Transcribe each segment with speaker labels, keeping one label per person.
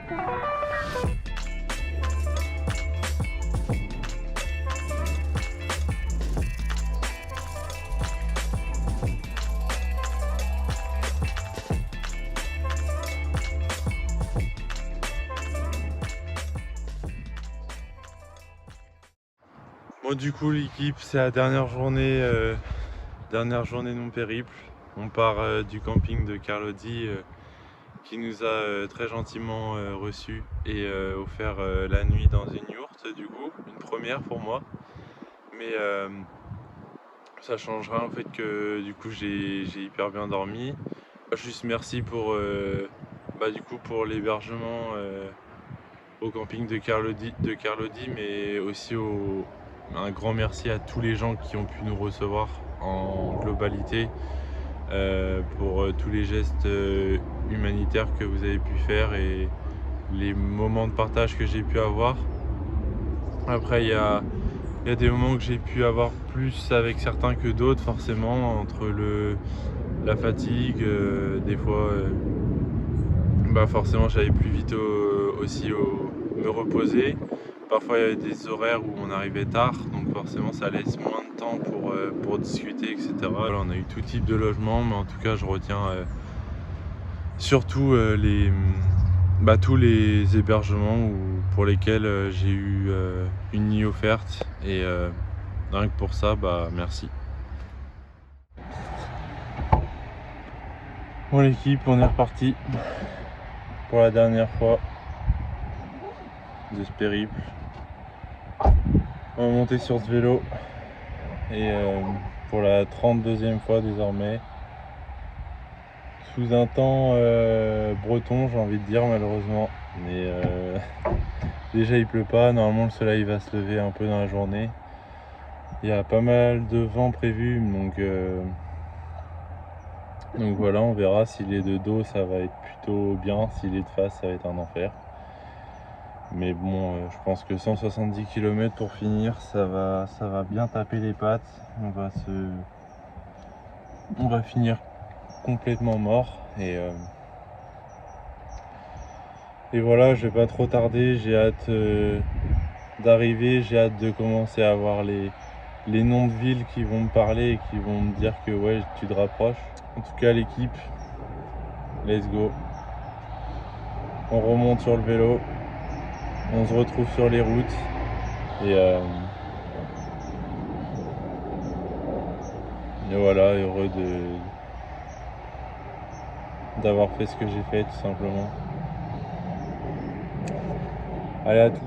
Speaker 1: Bon, du coup l'équipe, c'est la dernière journée de mon périple. On part du camping de Carlodi qui nous a très gentiment reçus et offert la nuit dans une yourte, du coup, une première pour moi. Mais ça change rien au fait que du coup j'ai hyper bien dormi. Juste merci pour, du coup, pour l'hébergement au camping de Carlodi, mais aussi un grand merci à tous les gens qui ont pu nous recevoir en globalité pour tous les gestes humanitaires que vous avez pu faire et les moments de partage que j'ai pu avoir. Après, il y a des moments que j'ai pu avoir plus avec certains que d'autres, forcément, entre la fatigue, des fois, forcément j'allais plus vite me reposer. Parfois il y avait des horaires où on arrivait tard, donc forcément ça laisse moins de temps pour discuter, etc. Voilà, on a eu tout type de logement, mais en tout cas je retiens surtout tous les hébergements pour lesquels j'ai eu une nuit offerte, et rien que pour ça, merci. Bon l'équipe, on est reparti pour la dernière fois de ce périple. On va monter sur ce vélo et pour la 32e fois désormais, sous un temps breton, j'ai envie de dire, malheureusement, mais déjà il pleut pas, normalement le soleil va se lever un peu dans la journée. Il y a pas mal de vent prévu, donc voilà, on verra. S'il est de dos ça va être plutôt bien, s'il est de face ça va être un enfer. Mais bon, je pense que 170 km pour finir, ça va bien taper les pattes. On va finir complètement mort. Et voilà, je vais pas trop tarder. J'ai hâte d'arriver. J'ai hâte de commencer à voir les noms de villes qui vont me parler et qui vont me dire que ouais, tu te rapproches. En tout cas, l'équipe, let's go. On remonte sur le vélo. On se retrouve sur les routes. Et voilà, heureux d'avoir fait ce que j'ai fait, tout simplement. Allez, à toutes.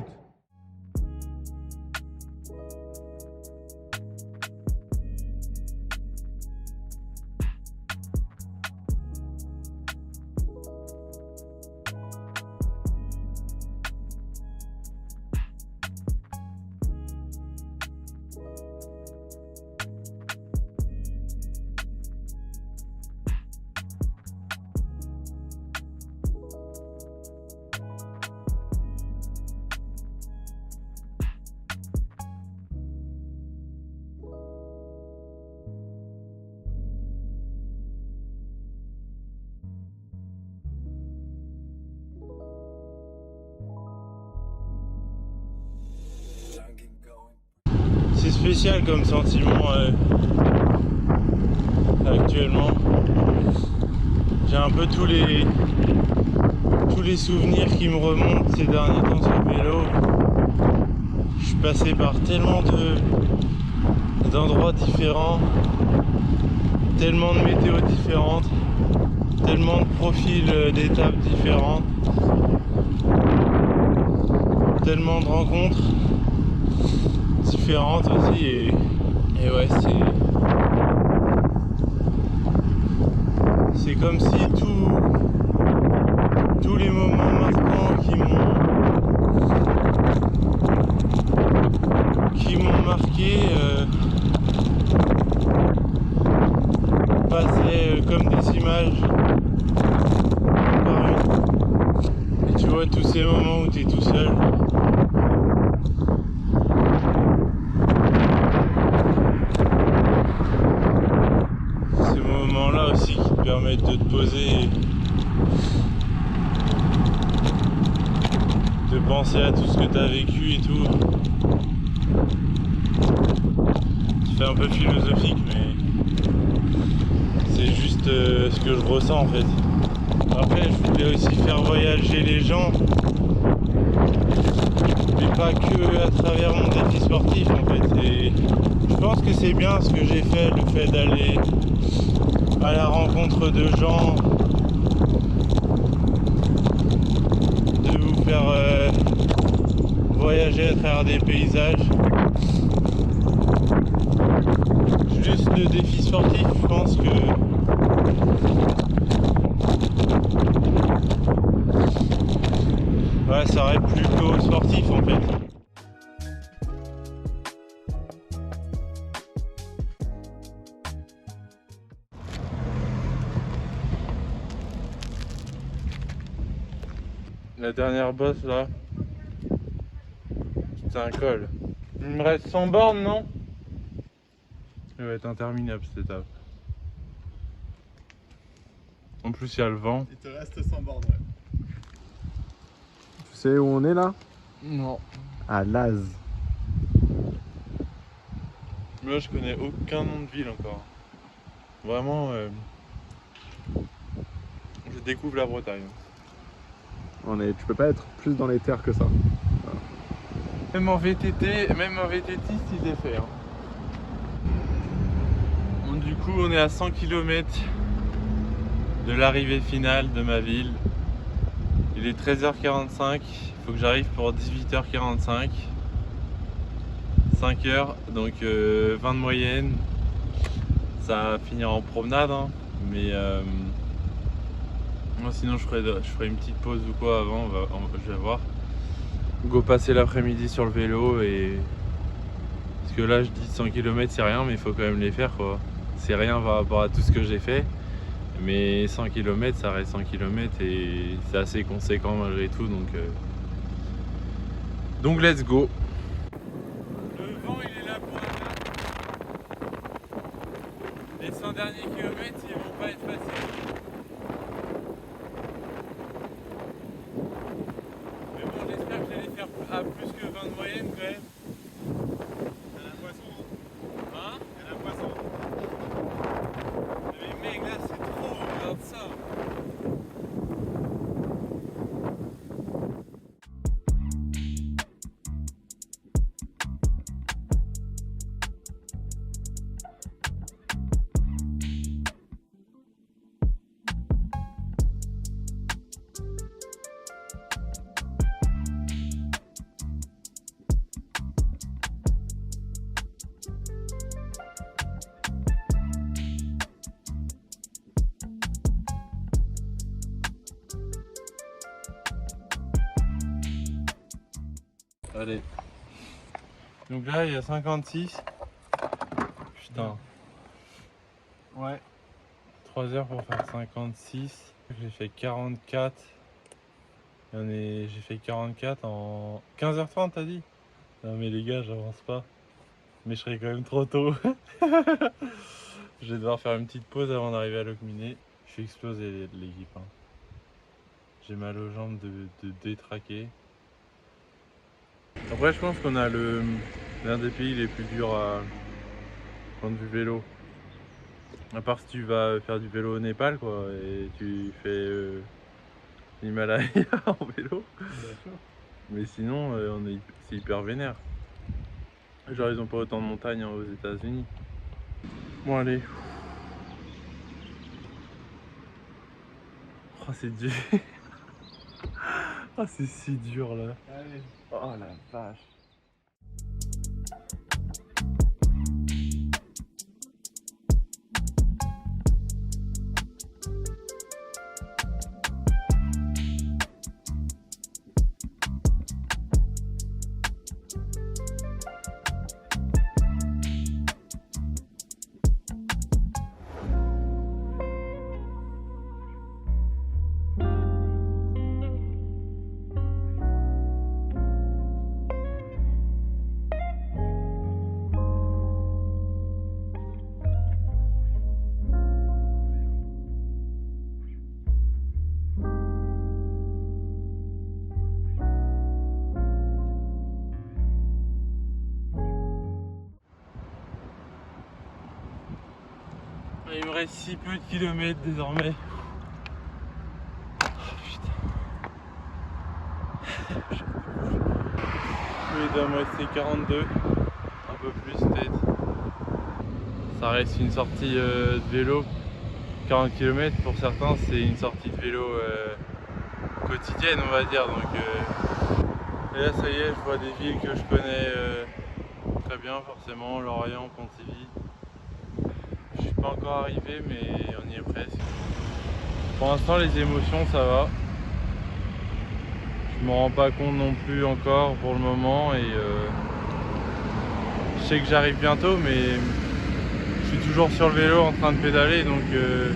Speaker 1: C'est spécial comme sentiment actuellement. J'ai un peu tous les souvenirs qui me remontent ces derniers temps sur le vélo. Je suis passé par tellement d'endroits différents, tellement de météos différentes, tellement de profils d'étapes différentes, tellement de rencontres différentes aussi, et ouais, c'est comme si tous les moments marquants qui m'ont marqué passaient comme des images par une. Et tu vois tous ces moments où tu es tout seul. Là aussi qui te permettent de te poser de penser à tout ce que tu as vécu et tout. C'est un peu philosophique, mais c'est juste ce que je ressens en fait. Après, je voulais aussi faire voyager les gens, mais pas que à travers mon défi sportif en fait. Et je pense que c'est bien ce que j'ai fait, le fait d'aller à la rencontre de gens, de vous faire voyager à travers des paysages. Juste le défi sportif, je pense que ouais, ça aurait plus qu'au sportif en fait. La dernière bosse là, c'est un col. Il me reste 100 bornes, non? Ça va être interminable cette étape. En plus, il y a le vent.
Speaker 2: Il te reste 100 bornes, ouais.
Speaker 3: Tu sais où on est là?
Speaker 1: Non.
Speaker 3: À Laz.
Speaker 1: Moi, je connais aucun nom de ville encore. Vraiment, je découvre la Bretagne.
Speaker 3: Tu peux pas être plus dans les terres que ça.
Speaker 1: Même en VTT, il est fait. Hein. Bon, du coup, on est à 100 km de l'arrivée finale de ma ville. Il est 13h45, il faut que j'arrive pour 18h45. 5 heures, donc 20 de moyenne. Ça va finir en promenade, hein, mais moi, sinon je ferai une petite pause ou quoi avant, je vais voir. Go passer l'après-midi sur le vélo et... Parce que là je dis 100 km c'est rien, mais il faut quand même les faire quoi. C'est rien par rapport à tout ce que j'ai fait. Mais 100 km ça reste 100 km et c'est assez conséquent malgré tout, donc let's go. Le vent il est là pour la... Les 100 derniers kilomètres ils vont pas être faciles. Mais bon, j'espère que j'allais faire à plus que 20 de moyenne quand même.
Speaker 2: Il y a la poisson, hein.
Speaker 1: Hein?
Speaker 2: Il y a la poisson.
Speaker 1: Mais mec, là c'est trop, regarde ça. Allez. Donc là il y a 56. Putain.
Speaker 2: Ouais.
Speaker 1: 3 heures pour faire 56. J'ai fait 44. J'ai fait 44 en 15h30 t'as dit? Non mais les gars j'avance pas. Mais je serai quand même trop tôt. Je vais devoir faire une petite pause avant d'arriver à Locminé. Je suis explosé de l'équipe. Hein. J'ai mal aux jambes de détraquer. Après je pense qu'on a l'un des pays les plus durs à point de vue vélo. À part si tu vas faire du vélo au Népal quoi et tu fais l'Himalaya en vélo.
Speaker 2: Bien sûr.
Speaker 1: Mais sinon c'est hyper vénère. Genre ils ont pas autant de montagnes aux États-Unis. Bon allez. Oh c'est dur. Oh c'est si dur là.
Speaker 2: Allez.
Speaker 1: Oh la vache. Il me reste si peu de kilomètres désormais. Oh, putain. Il doit me rester 42, un peu plus peut-être. Ça reste une sortie de vélo. 40 km pour certains, c'est une sortie de vélo quotidienne, on va dire. Donc, et là, ça y est, je vois des villes que je connais très bien, forcément. Lorient, Pontivy. Je suis pas encore arrivé, mais on y est presque. Pour l'instant, les émotions, ça va. Je m'en rends pas compte non plus encore pour le moment. Et je sais que j'arrive bientôt, mais je suis toujours sur le vélo en train de pédaler, donc je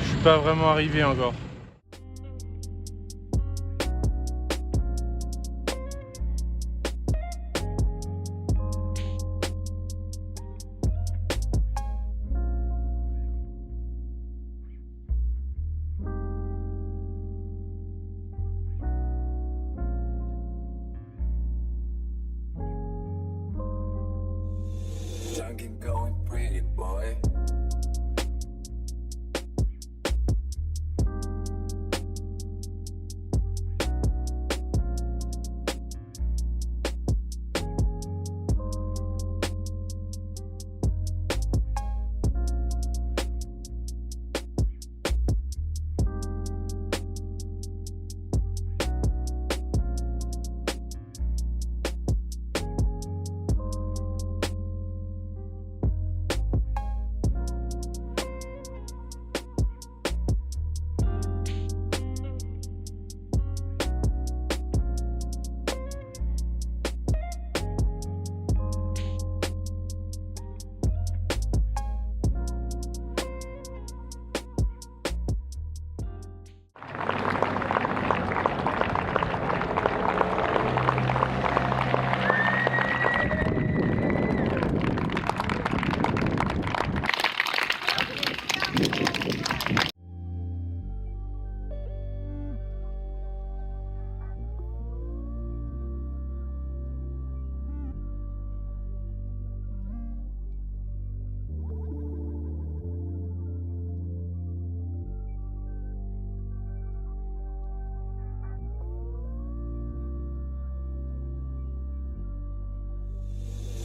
Speaker 1: suis pas vraiment arrivé encore.
Speaker 4: Junkie going pretty boy.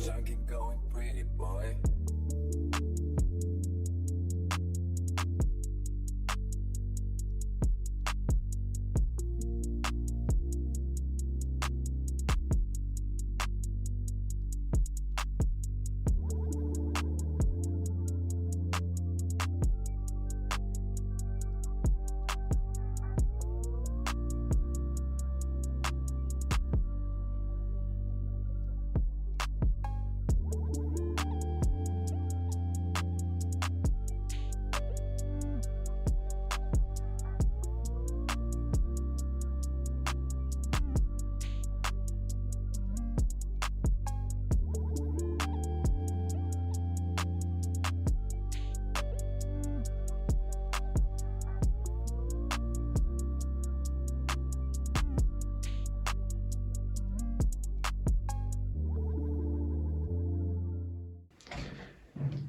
Speaker 4: Junkie going pretty boy.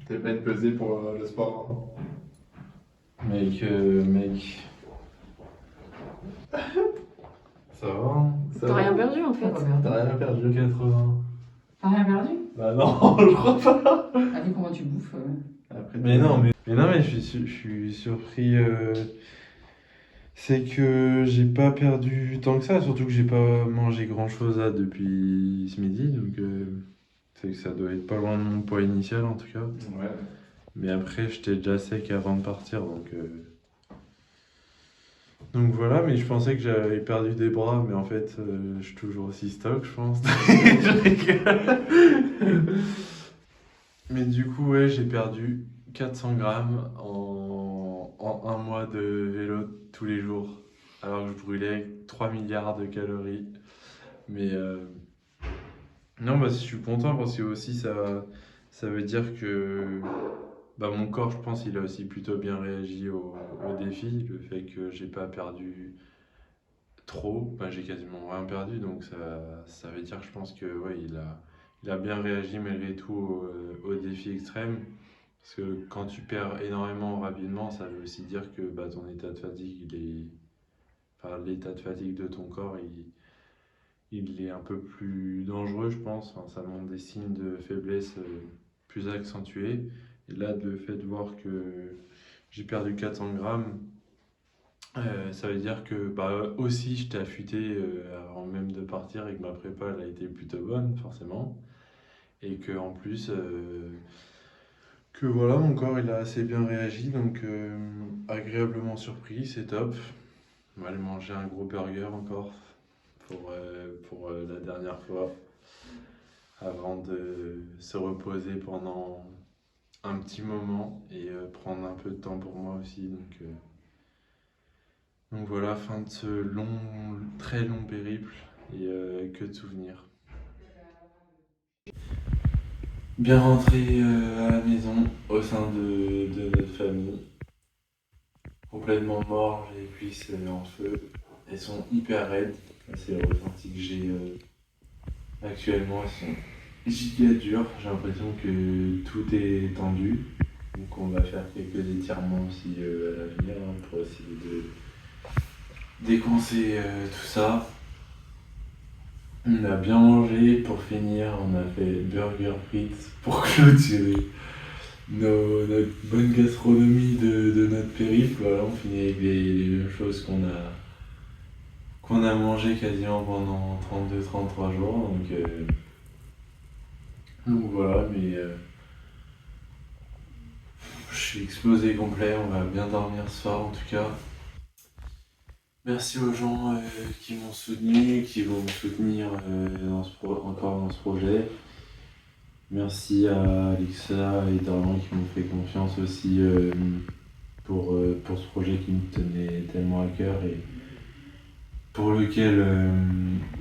Speaker 3: T'es pas être pesé pour le sport.
Speaker 1: Mec. Ça va, hein?
Speaker 3: Ça
Speaker 5: T'as
Speaker 3: va.
Speaker 5: rien perdu en fait.
Speaker 3: T'as rien perdu.
Speaker 1: 80.
Speaker 5: T'as rien perdu?
Speaker 3: Bah non, je crois pas.
Speaker 5: Allez, comment tu bouffes
Speaker 3: Après,
Speaker 1: Mais non, mais je suis surpris. C'est que j'ai pas perdu tant que ça, surtout que j'ai pas mangé grand chose là depuis ce midi, donc c'est que ça doit être pas loin de mon poids initial en tout cas.
Speaker 3: Ouais.
Speaker 1: Mais après, j'étais déjà sec avant de partir, donc voilà. Mais je pensais que j'avais perdu des bras, mais en fait, je suis toujours aussi stock, je pense. Je rigole. Mais du coup, ouais, j'ai perdu 400 grammes en un mois de vélo tous les jours, alors que je brûlais 3 milliards de calories. Mais non, bah, je suis content parce que aussi ça veut dire que bah, mon corps, je pense, il a aussi plutôt bien réagi au défi. Le fait que j'ai pas perdu trop, bah, j'ai quasiment rien perdu, donc ça veut dire, je pense que ouais, il a bien réagi malgré tout au défi extrême. Parce que quand tu perds énormément rapidement, ça veut aussi dire que bah, ton état de fatigue, enfin, l'état de fatigue de ton corps, il est un peu plus dangereux, je pense. Enfin, ça montre des signes de faiblesse plus accentués. Et là, le fait de voir que j'ai perdu 400 grammes, ça veut dire que bah, aussi j'étais affûté avant même de partir et que ma prépa elle a été plutôt bonne, forcément. Et que en plus, que voilà, mon corps il a assez bien réagi, donc agréablement surpris, c'est top. On va aller manger un gros burger encore pour la dernière fois, avant de se reposer pendant un petit moment et prendre un peu de temps pour moi aussi. Donc voilà, fin de ce très long périple et que de souvenirs. Bien rentré à la maison au sein de notre famille. Complètement mort, les cuisses en feu. Elles sont hyper raides. C'est le ressenti que j'ai actuellement. Elles sont giga dures. J'ai l'impression que tout est tendu. Donc on va faire quelques étirements aussi à l'avenir pour essayer de décoincer tout ça. On a bien mangé pour finir, on a fait burger frites pour clôturer notre bonne gastronomie de notre périple. Voilà, on finit avec les mêmes choses qu'on a mangé quasiment pendant 32-33 jours. Donc voilà, mais je suis explosé complet, on va bien dormir ce soir en tout cas. Merci aux gens qui m'ont soutenu, qui vont me soutenir encore dans ce projet. Merci à Alexa et Dorian qui m'ont fait confiance aussi pour ce projet qui me tenait tellement à cœur et pour lequel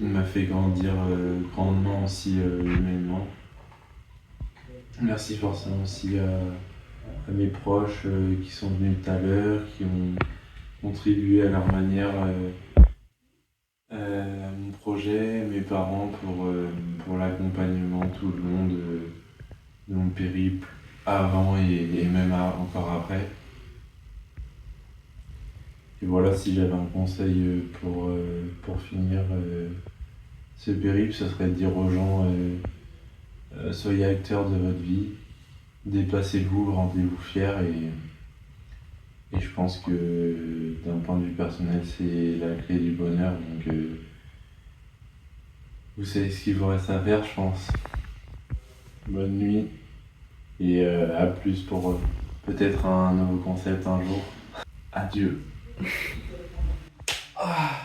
Speaker 1: il m'a fait grandir grandement aussi humainement. Merci forcément aussi à mes proches qui sont venus tout à l'heure, qui ont contribué à leur manière à mon projet, mes parents pour l'accompagnement tout le long de mon périple, avant et même encore après. Et voilà, si j'avais un conseil pour finir ce périple, ce serait de dire aux gens soyez acteurs de votre vie, dépassez-vous, rendez-vous fiers et je pense que d'un point de vue personnel, c'est la clé du bonheur. Donc vous savez ce qu'il vous reste à faire, je pense. Bonne nuit et à plus pour peut-être un nouveau concept un jour. Adieu. Ah.